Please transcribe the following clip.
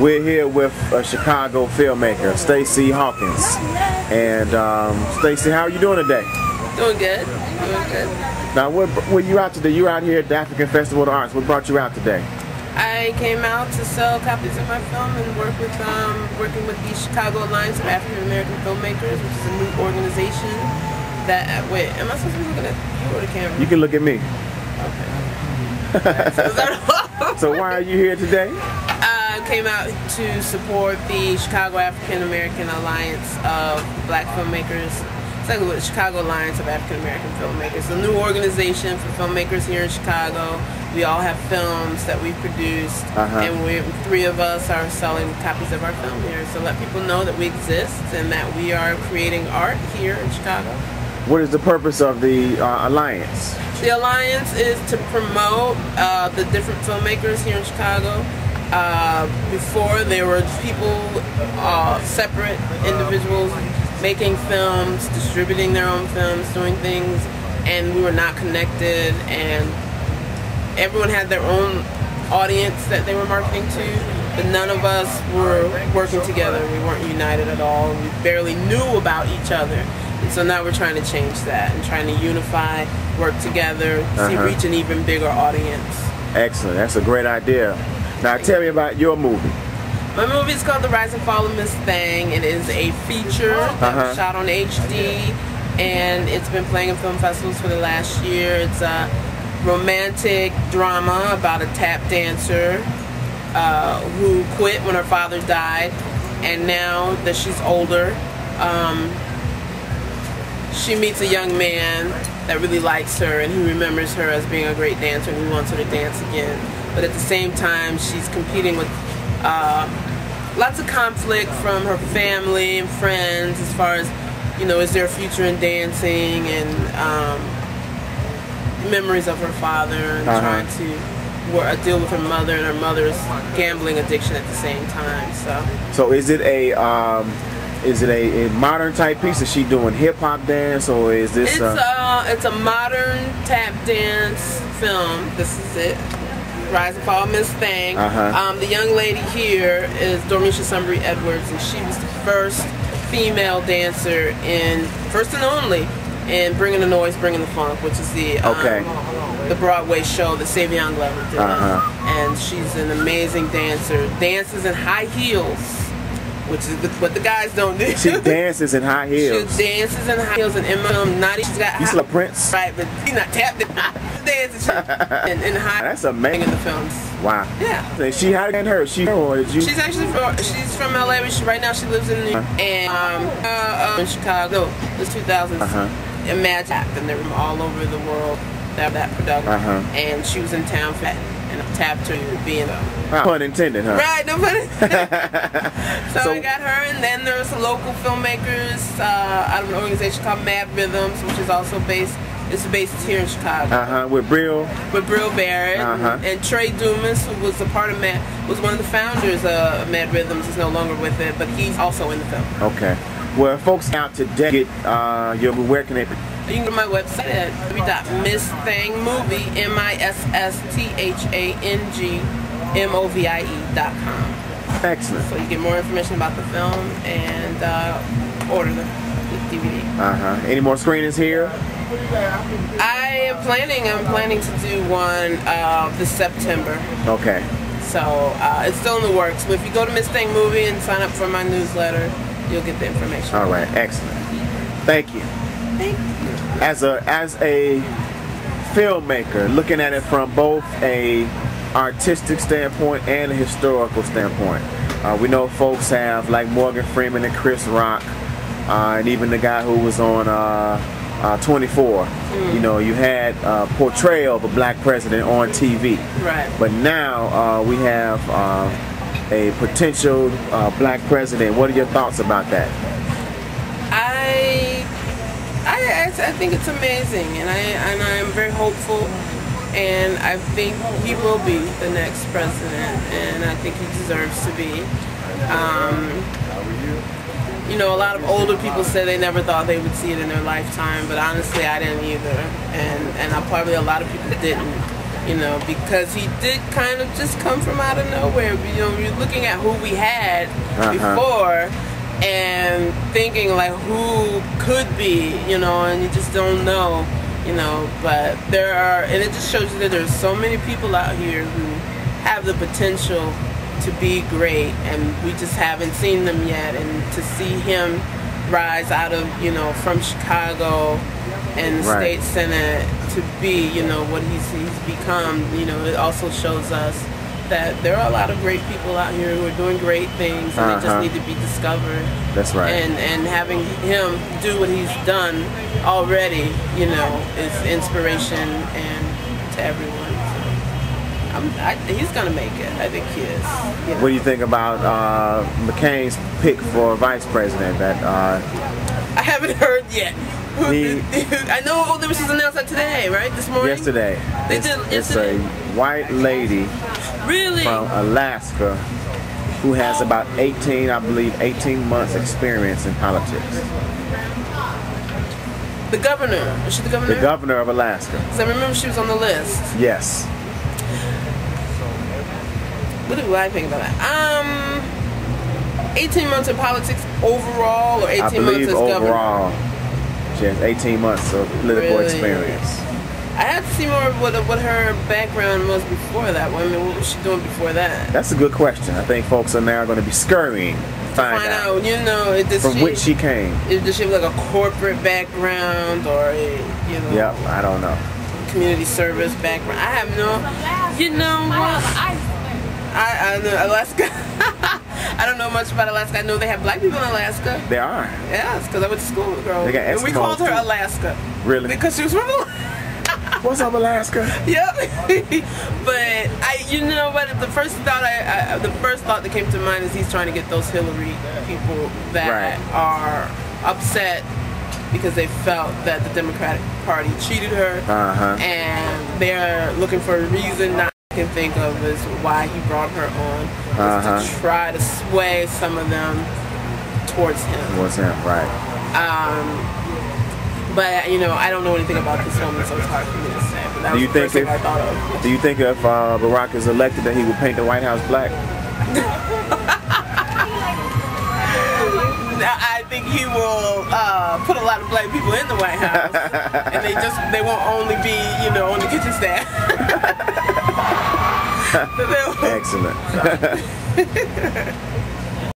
We're here with a Chicago filmmaker, Stacie Hawkins. And Stacie, how are you doing today? Doing good. Doing good. Now, what were you out today? You out here at the African Festival of the Arts. What brought you out today? I came out to sell copies of my film and working with the Chicago Alliance of African American Filmmakers, which is a new organization that. Wait, am I supposed to be looking at you or the camera? You can look at me. Okay. So why are you here today? I came out to support the Chicago African American Alliance of Black Filmmakers. Exactly what the Chicago Alliance of African American Filmmakers. A new organization for filmmakers here in Chicago. We all have films that we've produced, and three of us are selling copies of our film here. So let people know that we exist and that we are creating art here in Chicago. What is the purpose of the Alliance? The Alliance is to promote the different filmmakers here in Chicago. Before, there were people, separate individuals, making films, distributing their own films, doing things, and we were not connected, and everyone had their own audience that they were marketing to, but none of us were working together. We weren't united at all. We barely knew about each other. And so now we're trying to change that and trying to unify, work together, reach an even bigger audience. Excellent. That's a great idea. Now tell me about your movie. My movie is called The Rise and Fall of Miss Thang. It is a feature that was shot on HD, and it's been playing in film festivals for the last year. It's a romantic drama about a tap dancer who quit when her father died, and now that she's older, she meets a young man that really likes her, and he remembers her as being a great dancer, and he wants her to dance again. But at the same time, she's competing with lots of conflict from her family and friends as far as, you know, is there a future in dancing, and memories of her father, and trying to deal with her mother and her mother's gambling addiction at the same time. So is it a modern type piece? Is she doing hip hop dance, or is this? It's a modern tap dance film. This is it. Rise and Fall of Miss Thang. The young lady here is Dormisha Sunbury Edwards, and she was the first female dancer first and only, in Bringing the Noise, Bringing the Funk, which is the Broadway show that Savion Glover did. And she's an amazing dancer. Dances in high heels, which is what the guys don't do. She dances in high heels. She dances in high heels, and in my film, she's got. You still a Prince? Right, but she's not tapped in. Dancing in high. That's amazing. In the films. Wow. Yeah. And she had her. She's actually from LA, but right now she lives in New York, and in Chicago. It was 2000s. Imagine, and they were all over the world. That production, and she was in town for that, and I tapped her to be in a. Pun intended, huh? Right, no pun intended. So I got her, and then there's some local filmmakers out of an organization called Mad Rhythms, which is also based here in Chicago. With Brill Barrett, and Trey Dumas, who was a part of was one of the founders of Mad Rhythms, is no longer with it, but he's also in the film. Okay. Well, folks out today, where can they? You can go to my website at www.misthangmovie, MISSTHANGMOVIE.com. Excellent. So you get more information about the film and order the DVD. Any more screenings here? I'm planning to do one this September. Okay. So it's still in the works. But if you go to Miss Thang Movie and sign up for my newsletter, you'll get the information. All right. Excellent. Thank you. Thank you. As a filmmaker, looking at it from both a artistic standpoint and a historical standpoint, we know folks have like Morgan Freeman and Chris Rock, and even the guy who was on 24. You know, you had portrayal of a black president on TV. Right. But now we have a potential black president. What are your thoughts about that? I think it's amazing, and I'm very hopeful, and I think he will be the next president, and I think he deserves to be. You know, a lot of older people say they never thought they would see it in their lifetime, but honestly, I didn't either, and probably a lot of people didn't. You know, because he did kind of just come from out of nowhere. You know, you're looking at who we had before and thinking like who could be, you know, and you just don't know, you know. But there are, and it just shows you that there's so many people out here who have the potential to be great, and we just haven't seen them yet. And to see him rise out of, you know, from Chicago and the state senate to be, you know, what he's become, you know, it also shows us that there are a lot of great people out here who are doing great things, and they just need to be discovered. That's right. And having him do what he's done already, you know, is inspiration and to everyone. So he's gonna make it. I think he is. You know? What do you think about McCain's pick for vice president? That I haven't heard yet. I know there was just announced today, right? This morning? Yesterday. They did yesterday. It's a white lady from Alaska who has about 18 months experience in politics. The governor. Is she the governor? The governor of Alaska. Because I remember she was on the list. Yes. What do I think about that? 18 months in politics overall, or 18 months as overall. governor? She has 18 months of political experience. I have to see more of what her background was before that. I mean, what was she doing before that? That's a good question. I think folks are now going to be scurrying to find out. You know, from which she came. Does she have like a corporate background, or you know? Yep, I don't know. Community service background. I have no. You know what? I know Alaska. I don't know much about Alaska. I know they have black people in Alaska. They are. Yes, because I went to school with a girl. They got Eskimos, and we called her Alaska. Really? Because she was from Alaska. What's up, Alaska? Yep. But you know what? The first thought that came to mind is he's trying to get those Hillary people that are upset because they felt that the Democratic Party cheated her, and they're looking for a reason not. Can think of is why he brought her on, to try to sway some of them towards him. Right. But you know, I don't know anything about this woman, so it's hard for me to say. But that was the first thing I thought of. Do you think if Barack is elected that he would paint the White House black? I think he will put a lot of black people in the White House, and they won't only be, you know, on the kitchen staff. Excellent.